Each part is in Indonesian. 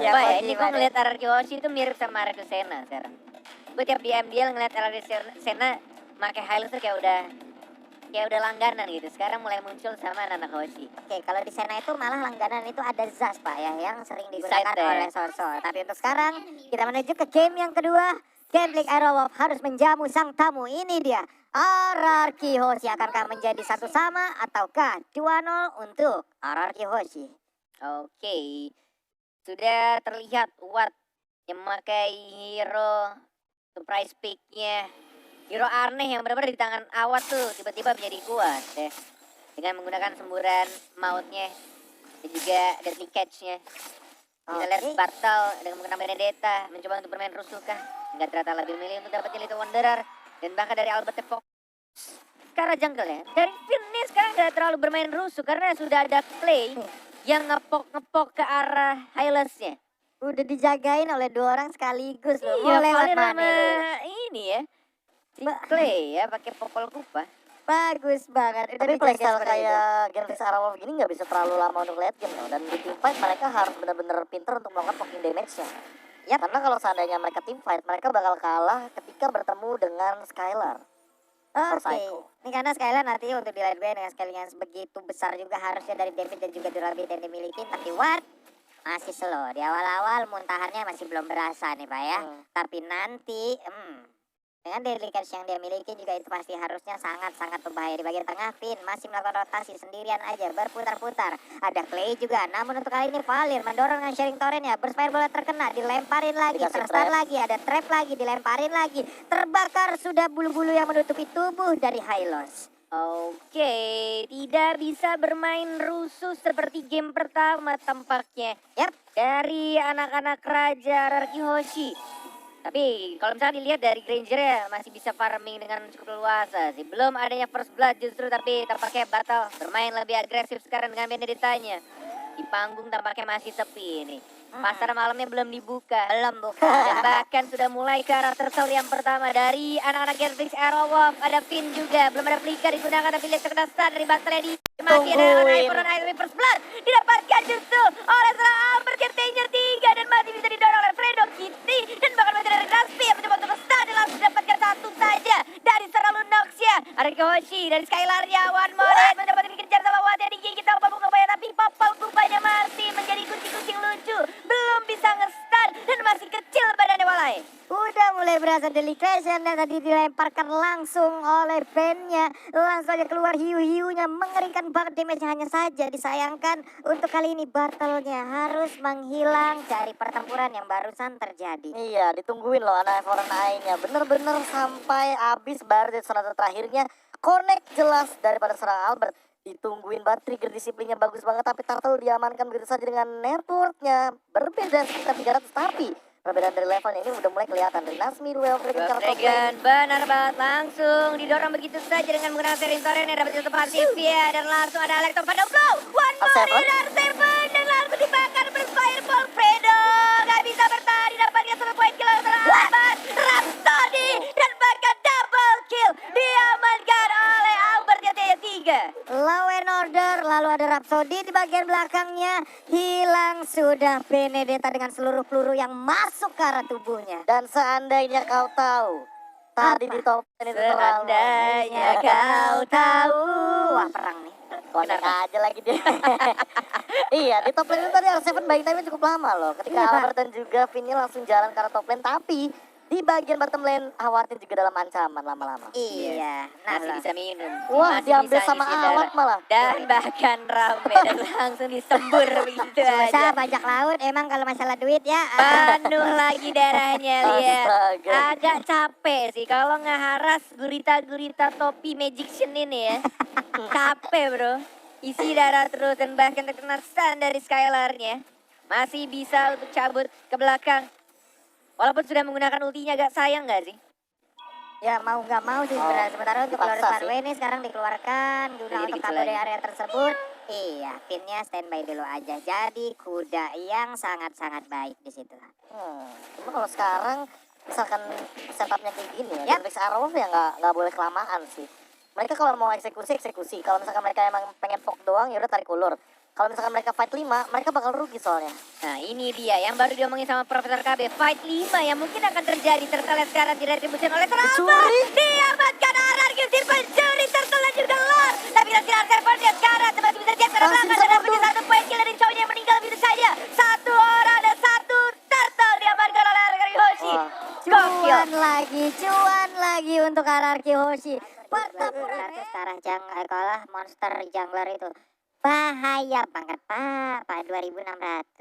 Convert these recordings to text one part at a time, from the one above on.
Sumpah ya, ini gue ngeliat Araki Hoshi itu mirip sama Araki Sena sekarang. Gue tiap di MDL ngeliat Araki Sena pakai highlights tuh kayak udah langganan gitu. Sekarang mulai muncul sama anak Hoshi. Oke, kalau di Sena itu malah langganan itu ada Zas Pak ya, yang sering digunakan Side oleh Sorsor. Tapi untuk sekarang kita menuju ke game yang kedua. Game League Aerowolf harus menjamu sang tamu. Ini dia, Araki Hoshi. Akankah menjadi satu sama ataukah 2-0 untuk Araki Hoshi? Oke, sudah terlihat Watt yang memakai hero surprise pick-nya. Hero aneh yang benar-benar di tangan Awat tuh tiba-tiba menjadi kuat ya. Dengan menggunakan semburan mautnya dan juga deadly catch-nya. Kita lihat Bartal dengan menggunakan Benedetta mencoba untuk bermain rusuh kah? Enggak, ternyata lebih memilih untuk dapetin Little Wanderer. Dan bahkan dari Albert Fox ke arah jungle ya. Dari Finn ini sekarang gak terlalu bermain rusuh karena sudah ada Clay yang ngepok ke arah Hylas-nya. Udah dijagain oleh 2 orang sekaligus loh. Iya, Mau lewat Valen mana sama lu? ini ya. Si Clay ya pakai popol kupa. Bagus banget. Udah Tapi dijaga playstyle seperti itu. kayak Genfix Aerowolf gini nggak bisa terlalu lama untuk late game loh. Dan di team fight mereka harus benar-benar pinter untuk melakukan poking damage-nya. Ya, karena kalau seandainya mereka team fight, mereka bakal kalah ketika bertemu dengan Skylar. Oke, ini karena Skylar nanti untuk di late game dengan skill yang begitu besar juga harusnya dari damage dan juga durability yang dimiliki. Tapi Watt masih slow. Di awal-awal muntahannya masih belum berasa nih Pak ya. Tapi nanti dengan deadly catch yang dia miliki juga itu pasti harusnya sangat-sangat berbahaya. Di bagian tengah Finn masih melakukan rotasi sendirian aja berputar-putar. Ada Clay juga, namun untuk kali ini Valir mendorong dengan sharing torrent ya. Burst bola terkena, dilemparin lagi, terstar lagi, ada trap lagi, dilemparin lagi. Terbakar sudah bulu-bulu yang menutupi tubuh dari Hylos. Oke, tidak bisa bermain rusuh seperti game pertama tampaknya. Yap, Dari anak-anak Raja Araki Hoshi. Tapi kalau misalnya dilihat dari Granger ya masih bisa farming dengan cukup leluasa sih. Belum adanya first blood justru, tapi tampaknya Battle bermain lebih agresif sekarang dengan Benedettanya. Di panggung tampaknya masih sepi ini. Pasar malamnya belum dibuka. belum buka. Dan bahkan sudah mulai karakter turtle yang pertama dari anak-anak Genfix Aerowolf. Ada Finn juga, belum ada Flicker digunakan tapi lihat terkena stun dari Battle di masih ada Iron first blood didapatkan justru oleh seorang Amber Danger 3 dan masih bisa didorong oleh Fredo Kitty dan bahkan masih dari Raspi yang mencoba untuk stun dan langsung dapatkan satu saja dari seorang Lunoxia. Ada Hoshi dari Skylar-nya, one more hit mencoba untuk dikejar sama Watt yang digigit sama Popol Kupanya, tapi Popol Kupanya masih menjadi kucing-kucing lucu, belum bisa nge-stun dan masih kecil badannya Walai. Udah mulai berasa delication dan tadi dilemparkan langsung oleh bandnya. Langsung aja keluar hiu-hiunya, mengerikan banget damage-nya. Hanya saja disayangkan untuk kali ini battle-nya harus menghilang dari pertempuran yang barusan terjadi. Iya, ditungguin loh anak Foreign Eye-nya. Bener-bener sampai habis baru di sonata terakhirnya. Connect jelas daripada serang Albert. Ditungguin banget, trigger disiplinnya bagus banget. Tapi Turtle diamankan begitu saja dengan networknya. Berbeda sekitar 300 tapi perbedaan dari levelnya ini udah mulai kelihatan. Dari Nasmi, Duel, Dragon benar banget langsung didorong begitu saja dengan menggunakan sharing torrent yang dapat satu pasif ya. Dan langsung ada Electro pada blow. One more hit Seven dan langsung dibakar berfireball Fredo. Gak bisa bertahan, didapatkan satu poin kill terlambat. Rhapsody dan bahkan double kill diamankan oleh Albert yang 3. Law and Order, lalu ada Rhapsody di bagian belakangnya. Hilang sudah Benedetta dengan seluruh peluru yang masuk ke arah tubuhnya. Dan seandainya kau tahu, tadi di top lane itu terlalu. Seandainya kau tahu. Wah, perang nih. Konek aja lagi dia. Iya, di top lane itu tadi R7 buying time cukup lama loh. Ketika Albert dan juga Vinny langsung jalan ke arah top lane. Tapi di bagian bottom lane khawatir juga dalam ancaman lama-lama. Iya, Masih bisa minum. Wah, Masih diambil bisa sama ngisi Awat darah. malah. Dan bahkan rame dan langsung disembur begitu susah aja. bajak laut emang kalau masalah duit ya. Penuh lagi darahnya, lihat. Astaga. Agak capek sih kalau ngeharas gurita-gurita topi magician ini ya. Capek bro. Isi darah terus dan bahkan terkena stun dari Skylar-nya. Masih bisa untuk cabut ke belakang. Walaupun sudah menggunakan ultinya, agak sayang gak sih? Ya mau nggak mau sih sebenarnya. Sementara untuk dipaksa Lawrence sih. Parway ini sekarang dikeluarkan guna Jadi untuk kecil kabur dari lagi. area tersebut. Iya, pinnya standby dulu aja. Jadi kuda yang sangat-sangat baik di situ. Cuma kalau sekarang misalkan setupnya kayak gini ya, Genfix Aerowolf ya nggak boleh kelamaan sih. Mereka kalau mau eksekusi. Kalau misalkan mereka emang pengen poke doang, ya udah tarik ulur. Kalau misalkan mereka fight 5, mereka bakal rugi soalnya. Nah ini dia yang baru diomongin sama Profesor KB. Fight 5 yang mungkin akan terjadi. Turtle sekarang diretribusikan oleh Trump. Pencuri. Diamankan RRQ si pencuri. Turtle juga lor. Tapi sinar server dia sekarang masih bisa siap ke Masih belakang. bisa Dan dapetin mundur. satu poin kill dari cowoknya yang meninggal begitu saja. Satu orang dan satu turtle diamankan oleh RRQ Hoshi. Wah. Cuan lagi untuk RRQ Hoshi. Pertempuran setara kalah monster jungler itu. Bahaya banget Pak 2600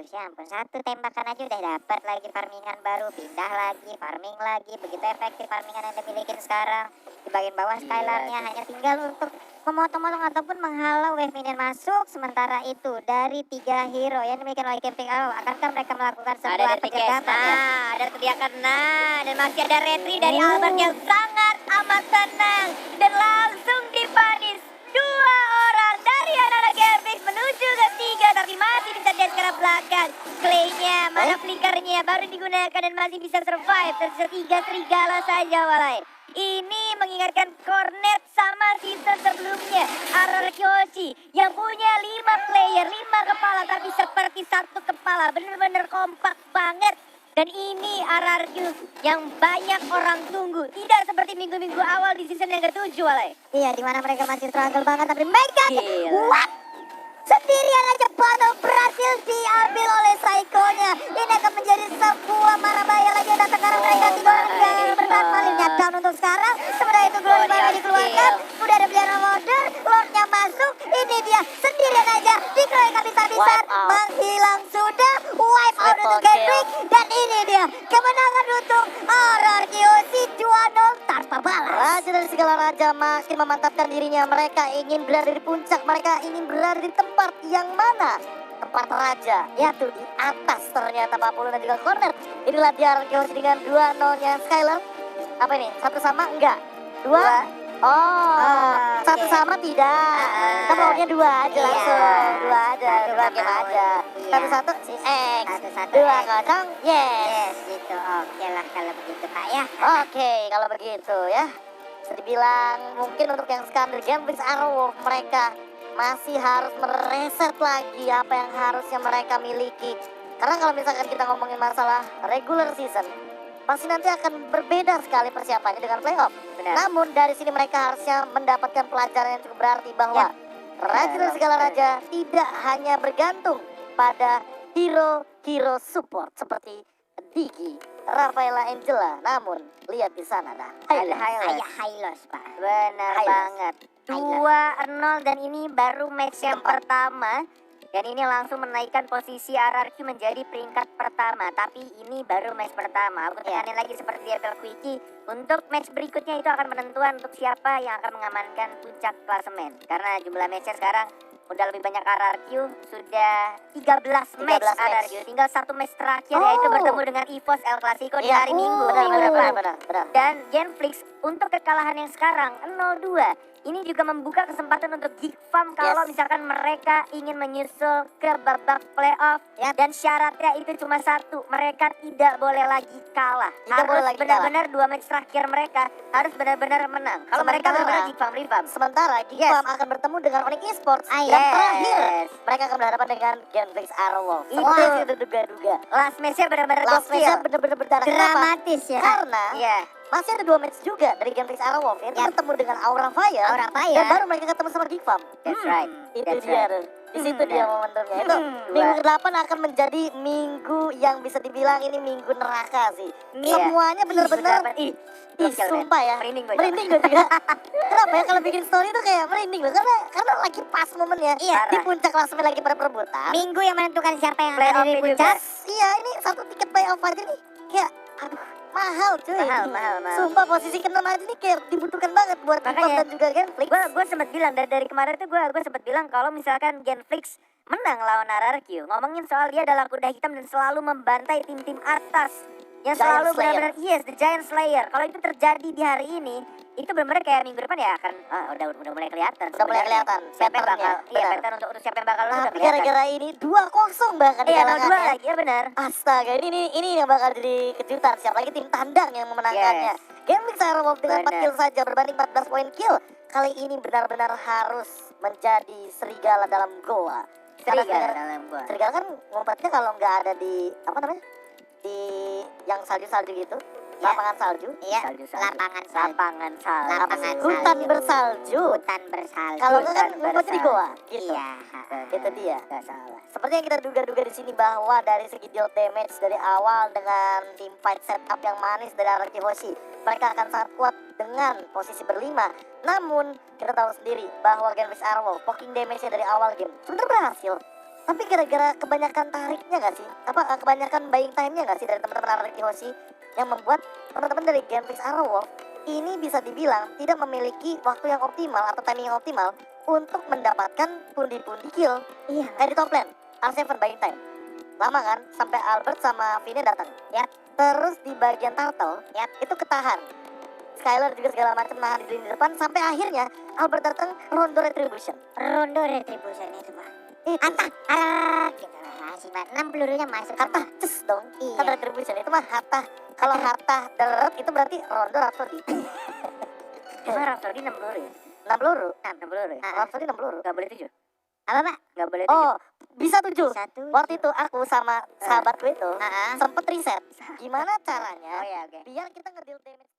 ya ampun, satu tembakan aja udah dapat lagi farmingan baru, pindah lagi, farming lagi, begitu efektif farmingan yang dimiliki sekarang. Di bagian bawah Skylarnya hanya tinggal untuk memotong-motong ataupun menghalau wave minion masuk. Sementara itu dari 3 hero yang dimiliki oleh Camping Arrow, akankah mereka melakukan Ada sebuah dari pencegahan? Nah, ada teriakan nah, dan masih ada retri dari Albert yang sangat amat tenang dan langsung dipanis dua orang dari anak-anak Gamefix menuju ke 3, tapi masih bisa dia ke belakang. Claynya, mana flickernya baru digunakan dan masih bisa survive. Tersisa 3 serigala saja walai. Ini mengingatkan Cornet sama season sebelumnya. RRQ Hoshi yang punya 5 player, 5 kepala tapi seperti satu kepala. Bener-bener kompak banget. Dan ini RRQ yang banyak orang tunggu. Tidak seperti minggu-minggu awal di season yang ke-7 walai. Iya, di mana mereka masih struggle banget, tapi mereka Gila. what? Sendirian aja battle berhasil diambil oleh Psycho-nya. Ini akan menjadi sebuah marah bahaya lagi yang datang karena mereka tiga orang yang bertahan palingnya down untuk sekarang. Sementara itu Glory baru dikeluarkan. Udah ada pilihan order, Lordnya masuk. Ini dia sendirian aja dikeluarkan habis-habisan. Wipe out. Menghilang sudah. Wipe out untuk Triple Gendrick. Dan ini dia kemenangan untuk RRQ Hoshi 2-0 tanpa balas. Raja dari segala raja makin memantapkan dirinya. Mereka ingin berada di puncak. Mereka ingin berada di tempat yang mana? Tempat raja, yaitu di atas ternyata Pak Pulu dan juga corner. Inilah dia RRQ Hoshi dengan 2-0-nya Skylar. Apa ini? Satu sama? Enggak. Dua? Oh, satu oke. sama tidak. Kita maunya 2 aja Iya. langsung. 2 aja, Satu 2 nggak game mau. aja. Iya. Satu-satu si X. Satu-satu 2-0, yes. Yes, gitu. Oke lah kalau begitu Pak ya. Oke, kalau begitu ya. Bisa dibilang mungkin untuk yang Skander Gamefix Arrow mereka masih harus mereset lagi apa yang harusnya mereka miliki. Karena kalau misalkan kita ngomongin masalah regular season, pasti nanti akan berbeda sekali persiapannya dengan playoff. Benar. Namun dari sini mereka harusnya mendapatkan pelajaran yang cukup berarti bahwa Raja dari segala raja tidak hanya bergantung pada hero-hero support seperti Digi, Rafaela Angela. Namun lihat di sana dah. Ayah Hylos Pak. Benar Hylos. banget. 2-0 dan ini baru match yang pertama. Dan ini langsung menaikkan posisi RRQ menjadi peringkat pertama. Tapi ini baru match pertama. Aku tekanin lagi seperti di FL Quickie. Untuk match berikutnya itu akan menentukan untuk siapa yang akan mengamankan puncak klasemen. Karena jumlah matchnya sekarang udah lebih banyak RRQ. Sudah 13 match 13 match. RRQ. Tinggal satu match terakhir Oh. yaitu bertemu dengan EVOS El Clasico di Iya, hari Minggu. benar, minggu benar, depan. benar. Dan Genflix untuk kekalahan yang sekarang 0-2 ini juga membuka kesempatan untuk Geek Farm kalau Yes. misalkan mereka ingin menyusul ke babak playoff. Dan syaratnya itu cuma satu, mereka tidak boleh lagi kalah. Tidak boleh Harus lagi benar-benar 2 match terakhir mereka harus benar-benar menang. Kalau mereka Sementara- benar-benar Geek Farm revamp. Sementara Geek Yes. Farm akan bertemu dengan Onyx Esports. Ah, Dan yes. terakhir mereka akan berhadapan dengan Genfix Arrow. Itu. Seperti itu duga-duga. Last match-nya benar-benar Last gokil. match-nya bener-bener berdarah. Kenapa? Dramatis ya. Karena Iya. masih ada 2 match juga dari Genfix Arrow. Yaitu Ya. bertemu dengan Aura Fire. Aura Fire. Dan baru mereka ketemu sama Geek Farm. That's right. Itu That's dia right. tuh. Di situ dia momentumnya. Itu Hmm. minggu ke-8 akan menjadi minggu yang bisa dibilang ini minggu neraka sih. Iya. Semuanya bener-bener Ih, Ih, gokil, men. sumpah ya. Merinding gue. Merinding gue juga. Kenapa ya kalau bikin story tuh kayak merinding loh. Karena lagi pas momennya. Iya. Di puncak klasemen lagi pada perebutan. Minggu yang menentukan siapa yang akan Playoff ada di juga. puncak. Iya, ini satu tiket playoff aja nih. Kayak aduh, mahal cuy. Mahal. Sumpah posisi ke-6 aja nih kayak dibutuhkan banget buat Makanya, Tiktok dan juga Genflix. gue sempat bilang dari kemarin tuh gue sempat bilang kalau misalkan Genflix menang lawan RRQ, ngomongin soal dia adalah kuda hitam dan selalu membantai tim-tim atas yang Giant selalu Slayer. benar-benar yes the Giant Slayer. Kalau itu terjadi di hari ini, itu benar-benar kayak minggu depan ya akan udah mulai kelihatan. Udah mulai sebenarnya. kelihatan Siapa yang pattern-nya, bakal iya benar. pattern untuk siapa yang bakal lulus udah Tapi kelihatan. gara-gara ini 2-0 bahkan Iya 0-2 dikalahkannya. lagi ya benar. Astaga, ini yang bakal jadi kejutan. Siapa lagi tim tandang yang memenangkannya. Genflix Aerowolf dengan 4 Benar. kill saja berbanding 14 poin kill. Kali ini benar-benar harus menjadi serigala dalam goa. Serigala dalam gua. Serigala kan ngumpetnya kalau nggak ada di apa namanya? Di yang salju-salju gitu. Ya. Lapangan salju. Iya, Salju-salju. lapangan salju. Lapangan salju. Lapangan Hutan salju. bersalju. Hutan bersalju. Kalau nggak kan Hutan ngumpetnya di bersalju. goa. Gitu. Iya. Itu dia. Gak salah. Seperti yang kita duga-duga di sini bahwa dari segi deal damage dari awal dengan team fight setup yang manis dari Araki Hoshi, mereka akan sangat kuat dengan posisi berlima. Namun kita tahu sendiri bahwa Genvis Arrow poking damage-nya dari awal game sebenarnya berhasil. Tapi gara-gara kebanyakan tariknya nggak sih? Kebanyakan buying time-nya nggak sih dari teman-teman Araki Hoshi yang membuat teman-teman dari Genvis Arrow ini bisa dibilang tidak memiliki waktu yang optimal atau timing yang optimal untuk mendapatkan pundi-pundi kill. Iya. Kayak di top lane, R7 buying time. Lama kan? Sampai Albert sama Vini datang. Yap. Terus di bagian turtle, itu ketahan. Skylar juga segala macam nahan di lini depan. Sampai akhirnya Albert datang Rondo Retribution. Rondo retribution itu Pak. Itu Hatta, gitu lah. Si Pak. 6 pelurunya masuk. harta ces dong. Iya. Kan Retribution itu mah harta. Kalau harta deret itu berarti Rondo Rhapsody. Emang Rhapsody 6 peluru ya? 6 peluru. 6 peluru ya? Rhapsody 6 peluru. Gak boleh 7? Apa Pak? Gak boleh 7? Oh, bisa 7. Satu. Waktu itu aku sama sahabatku itu Ah, ah. sempet riset gimana caranya Oh ya oke. biar kita ngedeal damage